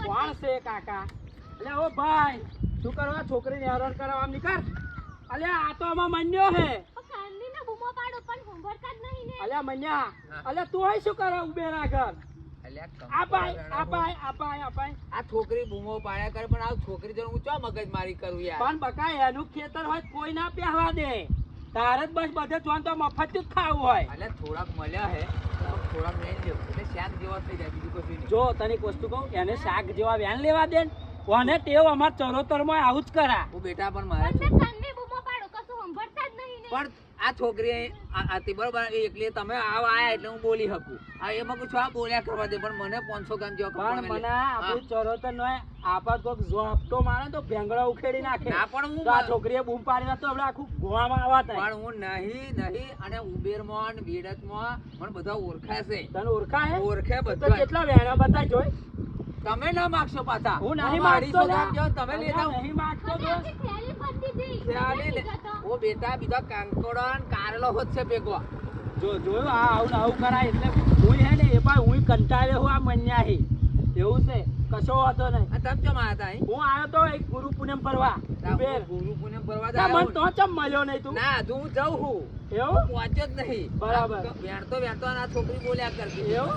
કોણ છે કાકા? અલે ઓ ભાઈ, શું કરવા છોકરીને હેરાન કરવા આમ નીકળ. અલે આ તો આમાં મન્યો હે. અલે મન્યા, અલે તું અહીં શું કરવા ઉભે રાખર? આ છોકરી બૂમો પાડ્યા કરે પણ આ છોકરી જોડે હું ચો મગજ મારી કરું યાર. પણ બકા એનું ખેતર હોય કોઈ ના પહેવા દે. તારે જ બસ બધે જોન તો મફત જ ખાવું હોય. અલે થોડાક મળ્યા હે થોડાક લઈ લ્યો એટલે શાક જેવા થઈ જાય બીજું કશું નહીં. જો તને એક વસ્તુ કહું, એને શાક જેવા વેન લેવા દે. કોને ટેવ અમાર ચરોતરમાં આવું જ કરા. હું બેટા પણ મારે પણ આ છોકરી આતી બરોબર એકલી તમે આવ આયા એટલે હું બોલી શકું. આ એમાં પૂછો આ બોલ્યા કરવા દે પણ મને 500 ગ્રામ જેવા પણ મને આપણું ચરોતર નો આપા કોક જોપટો મારે તો ભેંગડા ઉખેડી નાખે. ના પણ હું આ છોકરીએ બૂમ પાડી તો આપણે આખું ગોવામાં આવા થાય. પણ હું નહીં અને ઉબેરમાં બેડતમાં મને બધા ઓળખાય છે. તને ઓળખાય? ઓળખે તો બધા. કેટલા વેણા બતાય જોય. તમે ના માગશો પાછા. હું નહીં માંગતો. તમે લઈ જાઓ. નહીં માંગતો દોસ્ત. ઓ બેટા બીજો કાંકોડો ને કારેલો હોત છે ભેગો. જો જોયું આ આવું કરાય એટલે હું હે ને એ પણ હું કંટાળ્યો હું આ મન્યા એવું છે. કશો વાતો નહીં. આ તમે કેમ આયા તા અહીં? હું આવ્યો તો એક ગુરુ પૂનમ ફરવા. ગુરુ પૂનમ ફરવા મને જાવ. તો ચમ મળ્યો નહીં તું. ના હું જાઉં હું. એવું પહોંચ્યો જ નહીં. બરાબર. વેણતો આ છોકરી બોલ્યા કરતી. એવું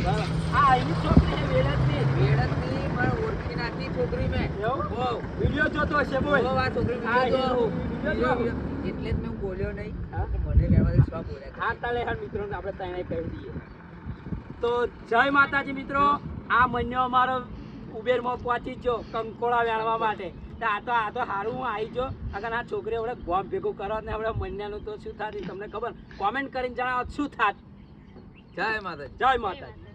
બરાબર. આ એની છોકરી વેડતની પણ ઓળખી નાખી છોકરી મેં. એવું હો વિડિયો જોતો હશે બોલ. હો આ છોકરી હા, વિડિયો જો. વિડિયો જો. એટલે જ મેં બોલ્યો નહીં. હા? મને લેવા દે શું બોલ્યા. હા તાલે હાર મિત્રોને આપણે તને કહી દઈએ. તો જય માતાજી મિત્રો. આ મહિનો અમારો ઉબેરમાં પહોંચી ગયો કંકોળા વેણવા માટે. આ તો હારું હું આવી ગયો. અગર આ છોકરીઓ આપણે ગોમ ભેગું કરો ને આપણે મહિનાનું તો શું થાય તમને ખબર? કોમેન્ટ કરીને જણાવો શું થાત. જય માતાજી. જય માતાજી.